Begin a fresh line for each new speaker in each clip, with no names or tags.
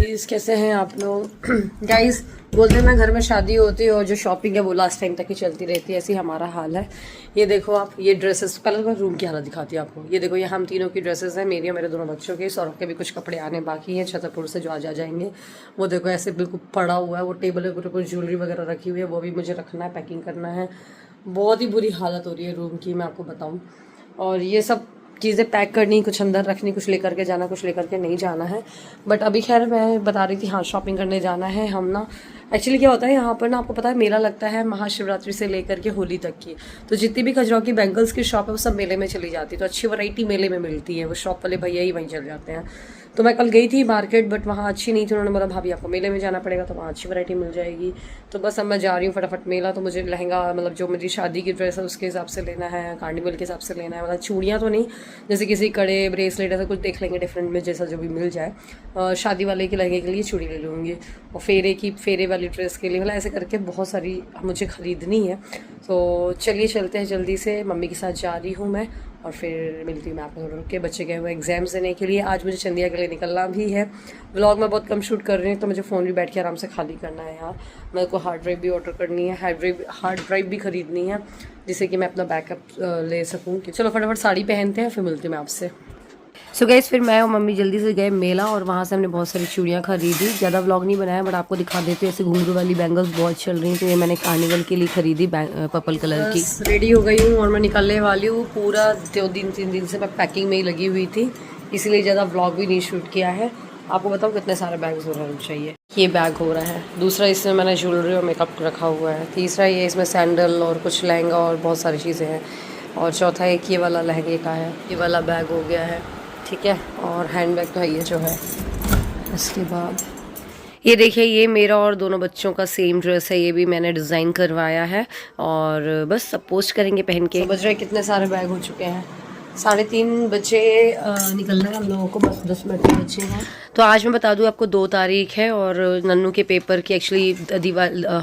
Guys कैसे हैं आप लोग। गाइस बोलते हैं ना घर में शादी होती है और जो शॉपिंग है वो लास्ट टाइम तक ही चलती रहती है, ऐसी हमारा हाल है। ये देखो आप, ये ड्रेसेस पहले मैं रूम की हालत दिखाती हूँ आपको। ये देखो, ये हम तीनों की ड्रेसेस हैं, मेरी और मेरे दोनों बच्चों की। सौरभ के भी कुछ कपड़े आने बाकी हैं छतरपुर से जो आज आ जाएंगे। वो देखो ऐसे बिल्कुल पड़ा हुआ है, वो टेबल के ऊपर ज्वेलरी वगैरह रखी हुई है, वो भी मुझे रखना है, पैकिंग करना है। बहुत ही बुरी हालत हो रही है रूम की, मैं आपको बताऊँ। और ये सब चीज़ें पैक करनी, कुछ अंदर रखनी, कुछ लेकर के जाना, कुछ लेकर के नहीं जाना है। बट अभी खैर मैं बता रही थी, हाँ शॉपिंग करने जाना है हम ना। एक्चुअली क्या होता है यहाँ पर ना, आपको पता है मेला लगता है महाशिवरात्रि से लेकर के होली तक की। तो जितनी भी खजुराहो की बैंगल्स की शॉप है वो सब मेले में चली जाती है। तो अच्छी वैरायटी मेले में मिलती है, वो शॉप वाले भैया ही वहीं चल जाते हैं। तो मैं कल गई थी मार्केट, बट वहाँ अच्छी नहीं थी। उन्होंने बोला भाभी आपको मेले में जाना पड़ेगा, तो वहाँ अच्छी वैरायटी मिल जाएगी। तो बस अब मैं जा रही हूँ फटाफट मेला। तो मुझे लहंगा, मतलब जो मेरी शादी की ड्रेस है उसके हिसाब से लेना है, कार्निवल के हिसाब से लेना है। मतलब चूड़ियाँ तो नहीं, जैसे किसी कड़े ब्रेसलेट ऐसा कुछ देख लेंगे डिफरेंट में, जैसा जो भी मिल जाए। शादी वाले के लहंगे के लिए चूड़ी ले लूँगी, और फेरे वाली ड्रेस के लिए, मतलब ऐसे करके बहुत सारी मुझे ख़रीदनी है। तो चलिए चलते हैं जल्दी से। मम्मी के साथ जा रही हूँ मैं, और फिर मिलती हूँ मैं आपको। रुक के बच्चे गए हुए एग्जाम्स देने के लिए, आज मुझे चंदिया के लिए निकलना भी है। व्लॉग मैं बहुत कम शूट कर रही हूँ, तो मुझे फ़ोन भी बैठ के आराम से खाली करना है यार। मेरे को हार्ड ड्राइव भी ऑर्डर करनी है, हार्ड ड्राइव भी ख़रीदनी है, जिससे कि मैं अपना बैकअप ले सकूँ। कि चलो फटाफट साड़ी पहनते हैं, फिर मिलती हूँ मैं आपसे। सो गाइस फिर मैं और मम्मी जल्दी से गए मेला, और वहाँ से हमने बहुत सारी चूड़ियाँ खरीदी। ज़्यादा व्लॉग नहीं बनाया, बट आपको दिखा देते हैं। ऐसे घुंघरू वाली बैंगल्स बहुत चल रही हैं, तो ये मैंने कार्निवल के लिए खरीदी, पर्पल कलर की। रेडी हो गई हूँ और मैं निकलने वाली हूँ। पूरा 2-3 दिन से मैं पैकिंग में ही लगी हुई थी, इसलिए ज़्यादा व्लॉग भी नहीं शूट किया है। आपको बताऊँ कितने सारे बैग्स हो रहे हैं चाहिए। ये बैग हो रहा है, दूसरा इसमें मैंने ज्वेलरी और मेकअप रखा हुआ है, तीसरा ये इसमें सैंडल और कुछ लहंगा और बहुत सारी चीज़ें हैं, और चौथा एक ये वाला लहंगे का है। ये वाला बैग हो गया है, ठीक है। और हैंड बैग तो है ये जो है। इसके बाद ये देखिए, ये मेरा और दोनों बच्चों का सेम ड्रेस है, ये भी मैंने डिज़ाइन करवाया है। और बस सब पोस्ट करेंगे पहन के। बज रहे कितने सारे बैग हो चुके हैं, 3:30 बजे निकलना है हम लोगों को, बस 10 मिनट बचे हैं। तो आज मैं बता दूं आपको 2 तारीख है, और नन्नू के पेपर की एक्चुअली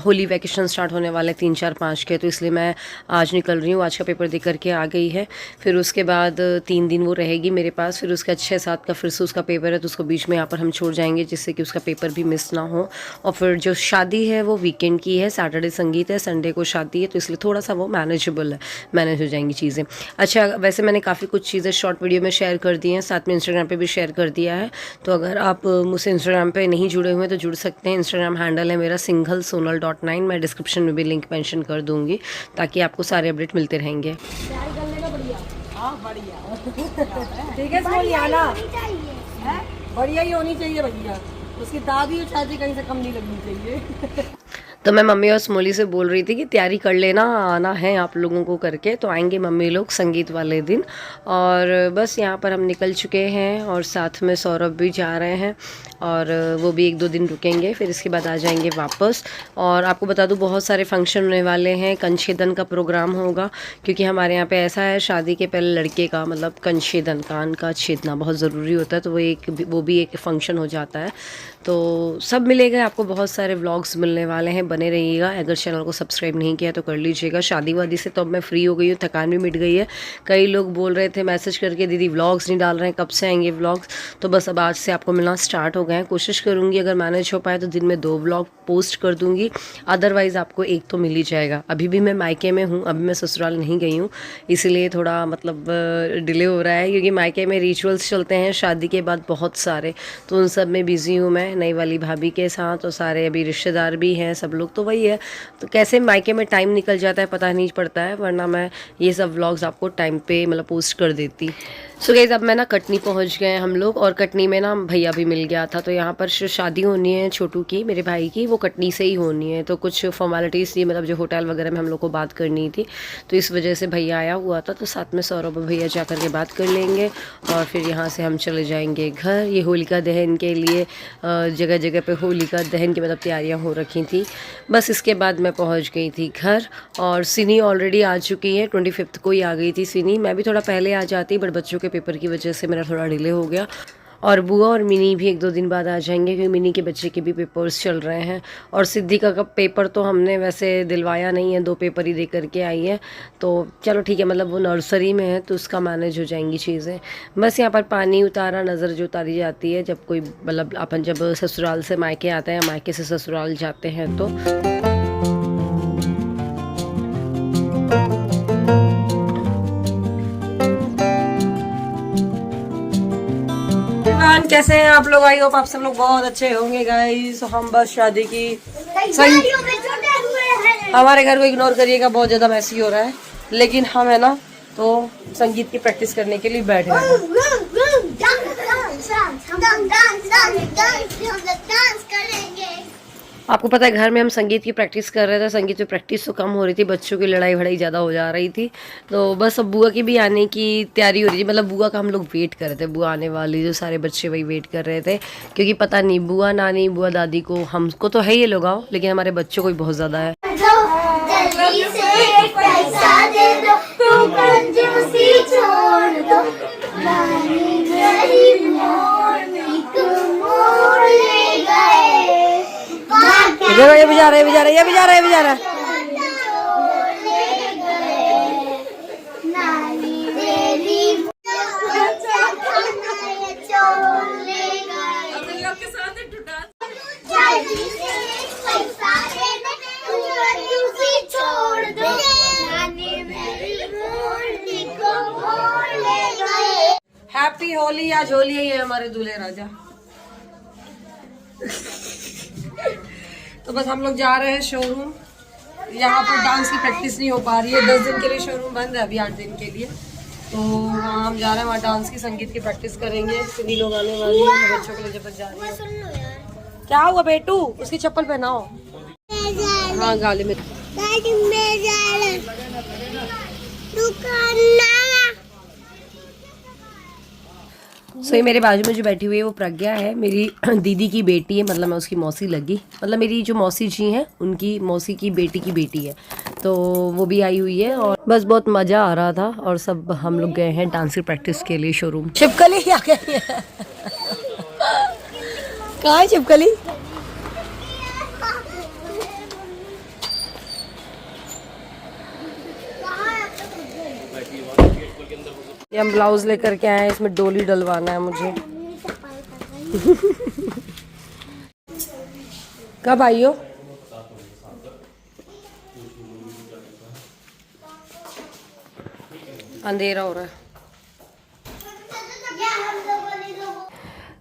होली वैकेशन स्टार्ट होने वाले 3, 4, 5 के, तो इसलिए मैं आज निकल रही हूँ। आज का पेपर दे करके आ गई है। फिर उसके बाद 3 दिन वो रहेगी मेरे पास, फिर उसका 6-7 का फिर से उसका पेपर है, तो उसको बीच में यहाँ पर हम छोड़ जाएंगे, जिससे कि उसका पेपर भी मिस ना हो। और फिर जो शादी है वो वीकेंड की है, सैटरडे संगीत है, संडे को शादी है, तो इसलिए थोड़ा सा वो मैनेजेबल है, मैनेज हो जाएंगी चीज़ें। अच्छा, वैसे मैंने काफ़ी कुछ चीज़ें शॉर्ट वीडियो में शेयर कर दी हैं, साथ में इंस्टाग्राम पे भी शेयर कर दिया है। तो अगर आप मुझसे इंस्टाग्राम पे नहीं जुड़े हुए हैं तो जुड़ सकते हैं। इंस्टाग्राम हैंडल है मेरा singlesonal.9, मैं डिस्क्रिप्शन में भी लिंक मेंशन कर दूंगी, ताकि आपको सारे अपडेट मिलते रहेंगे। ठीक है, बढ़िया ही होनी चाहिए भैया, उसकी दादी और चाची कहीं से कम नहीं लगनी चाहिए। तो मैं मम्मी और स्मोली से बोल रही थी कि तैयारी कर लेना, आना है आप लोगों को करके। तो आएंगे मम्मी लोग संगीत वाले दिन। और बस यहाँ पर हम निकल चुके हैं, और साथ में सौरभ भी जा रहे हैं, और वो भी 1-2 दिन रुकेंगे, फिर इसके बाद आ जाएंगे वापस। और आपको बता दूँ बहुत सारे फंक्शन होने वाले हैं। कंछेदन का प्रोग्राम होगा, क्योंकि हमारे यहाँ पे ऐसा है, शादी के पहले लड़के का मतलब कंछेदन, कान का छेदना बहुत ज़रूरी होता है, तो वो भी एक फंक्शन हो जाता है। तो सब मिलेगा आपको, बहुत सारे व्लॉग्स मिलने वाले हैं, बने रहिएगा। अगर चैनल को सब्सक्राइब नहीं किया तो कर लीजिएगा। शादी वादी से तो अब मैं फ्री हो गई हूँ, थकान भी मिट गई है। कई लोग बोल रहे थे मैसेज करके, दीदी व्लॉग्स नहीं डाल रहे हैं, कब से आएंगे व्लॉग्स। तो बस अब आज से आपको मिलना स्टार्ट हो गए हैं। कोशिश करूँगी अगर मैनेज हो पाए तो दिन में 2 व्लॉग पोस्ट कर दूँगी, अदरवाइज़ आपको एक तो मिल ही जाएगा। अभी भी मैं मायके में हूँ, अभी मैं ससुराल नहीं गई हूँ, इसलिए थोड़ा मतलब डिले हो रहा है, क्योंकि मायके में रिचुअल्स चलते हैं शादी के बाद बहुत सारे, तो उन सब में बिज़ी हूँ मैं, नई वाली भाभी के साथ। और सारे अभी रिश्तेदार भी हैं, सब लोग, तो वही है। तो कैसे मायके में टाइम निकल जाता है पता नहीं पड़ता है, वरना मैं ये सब व्लॉग्स आपको टाइम पे मतलब पोस्ट कर देती। सो गाइस अब मैं ना कटनी पहुंच गए हम लोग, और कटनी में ना भैया भी मिल गया था। तो यहाँ पर शादी होनी है छोटू की, मेरे भाई की, वो कटनी से ही होनी है। तो कुछ फॉर्मेलिटीज़ थी, मतलब जो होटल वगैरह में हम लोग को बात करनी थी, तो इस वजह से भैया आया हुआ था। तो साथ में सौरभ भैया जा कर के बात कर लेंगे, और फिर यहाँ से हम चले जाएंगे घर। ये होलिका दहन के लिए जगह जगह पे होलिका दहन की मतलब तैयारियाँ हो रखी थी। बस इसके बाद मैं पहुँच गई थी घर, और सिनी ऑलरेडी आ चुकी है, 25 को ही आ गई थी सिनी। मैं भी थोड़ा पहले आ जाती, बट बच्चों के पेपर की वजह से मेरा थोड़ा डिले हो गया। और बुआ और मिनी भी 1-2 दिन बाद आ जाएंगे क्योंकि मिनी के बच्चे के भी पेपर्स चल रहे हैं। और सिद्धिका का पेपर तो हमने वैसे दिलवाया नहीं है, 2 पेपर ही दे करके आई है। तो चलो ठीक है, मतलब वो नर्सरी में है तो उसका मैनेज हो जाएंगी चीज़ें। बस यहाँ पर पानी उतारा, नज़र जो उतारी जाती है जब कोई मतलब अपन जब ससुराल से मायके आते हैं, मायके से ससुराल जाते हैं तो। कैसे हैं आप लोग? आई होप आप सब लोग बहुत अच्छे होंगे गाइस। हम बस शादी की हमारे घर को इग्नोर करिएगा, बहुत ज्यादा मैसी हो रहा है, लेकिन हम है ना तो संगीत की प्रैक्टिस करने के लिए बैठ गए हैं। आपको पता है घर में हम संगीत की प्रैक्टिस कर रहे थे, संगीत में प्रैक्टिस तो कम हो रही थी, बच्चों की लड़ाई भड़ाई ज़्यादा हो जा रही थी। तो बस अब बुआ की भी आने की तैयारी हो रही थी, मतलब बुआ का हम लोग वेट कर रहे थे, बुआ आने वाली, जो सारे बच्चे वही वेट कर रहे थे। क्योंकि पता नहीं बुआ नानी बुआ दादी को, हमको तो है ये लोग आओ, लेकिन हमारे बच्चों को भी बहुत ज़्यादा है। ये भी जा रहा है, ये भी जा रहा है, ये भी जा रहा है, ये भी जा रहा है। हैप्पी होली। आज होली है, ये हमारे दूल्हे राजा। तो बस हम लोग जा रहे हैं शोरूम। यहाँ पर डांस की प्रैक्टिस नहीं हो पा रही है, 10 दिन के लिए शोरूम बंद है, अभी 8 दिन के लिए। तो वहाँ हम जा रहे हैं, वहाँ डांस की संगीत की प्रैक्टिस करेंगे। सिनी लोग आने वाली है, बच्चों के लिए जब तक जा रही है। क्या हुआ बेटू? उसकी चप्पल पहनाओ। हाँ गाली में ये मेरे बाजू में जो बैठी हुई है वो प्रज्ञा है, मेरी दीदी की बेटी है, मतलब मैं उसकी मौसी लगी, मतलब मेरी जो मौसी जी हैं उनकी मौसी की बेटी है। तो वो भी आई हुई है और बस बहुत मज़ा आ रहा था। और सब हम लोग गए हैं डांस की प्रैक्टिस के लिए शोरूम। छिपकली क्या गई है? कहाँ है छिपकली? ये हम ब्लाउज लेकर के आए हैं, इसमें डोली डलवाना है मुझे। कब आई हो? अंधेरा हो रहा है।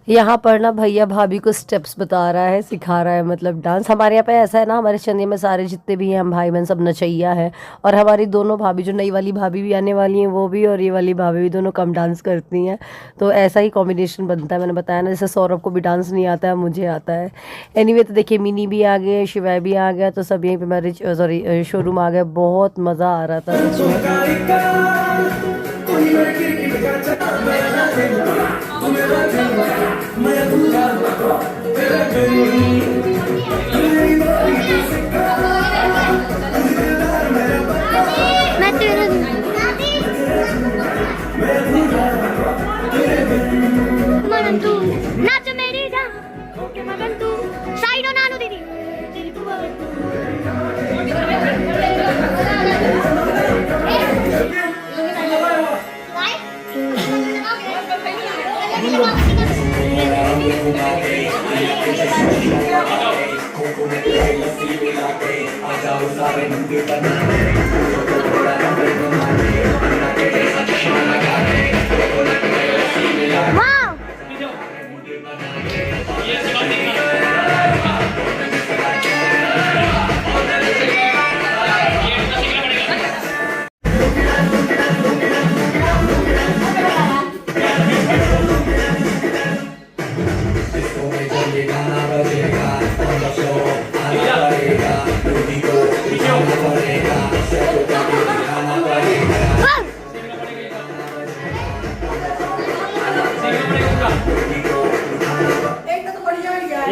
यहाँ पर ना भैया भाभी को स्टेप्स बता रहा है, सिखा रहा है, मतलब डांस। हमारे यहाँ पे ऐसा है ना, हमारे चंदिया में सारे जितने भी हैं हम भाई बहन सब नचैया है। और हमारी दोनों भाभी, जो नई वाली भाभी भी आने वाली हैं वो भी, और ये वाली भाभी भी, दोनों कम डांस करती हैं। तो ऐसा ही कॉम्बिनेशन बनता है। मैंने बताया ना, जैसे सौरभ को भी डांस नहीं आता है, मुझे आता है। एनीवे तो देखिए मिनी भी आ गए, शिवाय भी आ गया, तो सब यहीं पर मेरे शोरूम आ गए। बहुत मज़ा आ रहा था सच में।
नाच मेरी जान ओके मगन तू साइडो नानू दीदी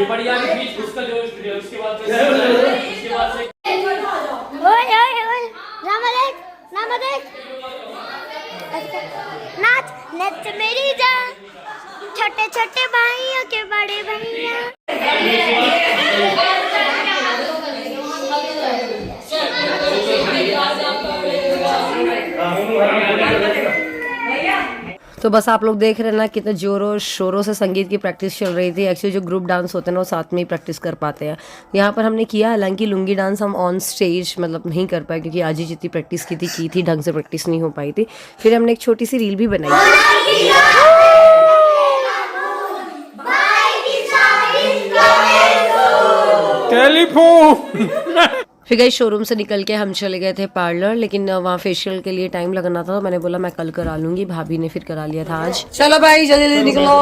बढ़िया उसका जो उसके बाद
नाच नच मेरी जान छोटे छोटे भाइयों के बड़े भैया।
तो बस आप लोग देख रहे हैं ना कितने जोरों शोरों से संगीत की प्रैक्टिस चल रही थी। एक्चुअली जो ग्रुप डांस होते हैं ना वो साथ में ही प्रैक्टिस कर पाते हैं। यहाँ पर हमने किया, हालांकि लुंगी डांस हम ऑन स्टेज मतलब नहीं कर पाए क्योंकि आज ही जितनी प्रैक्टिस की थी ढंग से प्रैक्टिस नहीं हो पाई थी। फिर हमने एक छोटी सी रील भी बनाई।
टेलीफोन।
फिर गई शोरूम से निकल के हम चले गए थे पार्लर, लेकिन वहाँ फेशियल के लिए टाइम लगना था तो मैंने बोला मैं कल करा लूंगी। भाभी ने फिर करा लिया था आज। चलो भाई जल्दी जल्दी निकलो।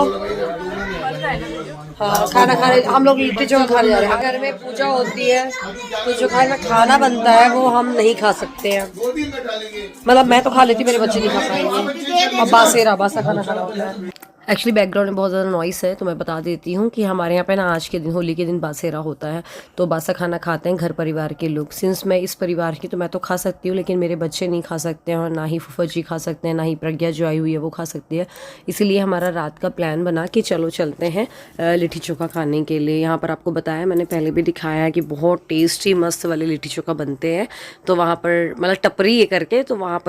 हाँ खाना खाने हम लोग लिट्टी चोखा खाने जा रहे हैं। घर में पूजा होती है तो जो घर में खाना बनता है वो हम नहीं खा सकते हैं। मतलब मैं तो खा लेती, मेरे बच्चे नहीं खा पाएंगे। अब बासा खाना खाना होता है। एक्चुअली बैकग्राउंड में बहुत ज़्यादा नॉइस है तो मैं बता देती हूँ कि हमारे यहाँ पे ना आज के दिन, होली के दिन बासेरा होता है। तो बासा खाना खाते हैं घर परिवार के लोग। सिंस मैं इस परिवार की तो मैं तो खा सकती हूँ, लेकिन मेरे बच्चे नहीं खा सकते हैं और ना ही फूफा जी खा सकते हैं, ना ही प्रज्ञा जो आई हुई है वो खा सकती है। इसीलिए हमारा रात का प्लान बना कि चलो चलते हैं लिट्टी चोखा खाने के लिए। यहाँ पर आपको बताया, मैंने पहले भी दिखाया है कि बहुत टेस्टी मस्त वाले लिट्टी चोखा बनते हैं। तो वहाँ पर मतलब टपरी ये करके, तो वहाँ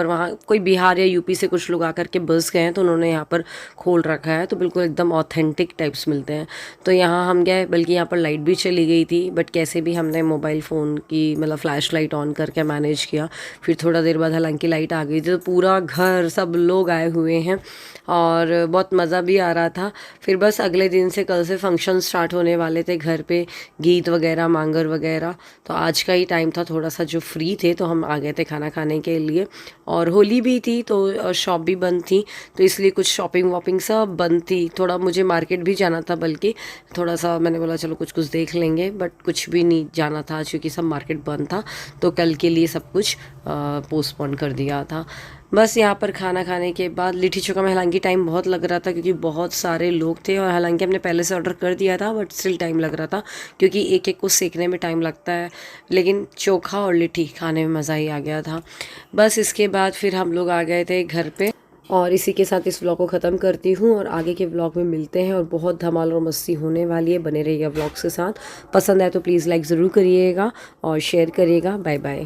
कोई बिहार या यूपी से कुछ लोग आकर के बस गए हैं तो उन्होंने यहाँ पर खोल रखा है। तो बिल्कुल एकदम ऑथेंटिक टाइप्स मिलते हैं। तो यहाँ हम गए, बल्कि यहाँ पर लाइट भी चली गई थी, बट कैसे भी हमने मोबाइल फ़ोन की मतलब फ्लैश लाइट ऑन करके मैनेज किया। फिर थोड़ा देर बाद हालांकि लाइट आ गई थी तो पूरा घर सब लोग आए हुए हैं और बहुत मज़ा भी आ रहा था। फिर बस अगले दिन से, कल से फंक्शन स्टार्ट होने वाले थे घर पे, गीत वगैरह मांगर वगैरह। तो आज का ही टाइम था थोड़ा सा जो फ्री थे तो हम आ गए थे खाना खाने के लिए। और होली भी थी तो शॉप भी बंद थी, तो इसलिए कुछ शॉपिंग वॉपिंग सब बंद थी। थोड़ा मुझे मार्केट भी जाना था, बल्कि थोड़ा सा मैंने बोला चलो कुछ देख लेंगे, बट कुछ भी नहीं जाना था क्योंकि सब मार्केट बंद था। तो कल के लिए सब कुछ पोस्टपोन कर दिया था। बस यहाँ पर खाना खाने के बाद लिट्टी चोखा में हालांकि टाइम बहुत लग रहा था क्योंकि बहुत सारे लोग थे, और हालांकि हमने पहले से ऑर्डर कर दिया था बट स्टिल टाइम लग रहा था क्योंकि एक एक को सेकने में टाइम लगता है। लेकिन चोखा और लिट्टी खाने में मज़ा ही आ गया था। बस इसके बाद फिर हम लोग आ गए थे घर पे, और इसी के साथ इस व्लॉग को ख़त्म करती हूँ और आगे के व्लॉग में मिलते हैं। और बहुत धमाल और मस्ती होने वाली है, बने रहिएगा व्लॉग्स के साथ। पसंद आए तो प्लीज़ लाइक ज़रूर करिएगा और शेयर करिएगा। Bye bye.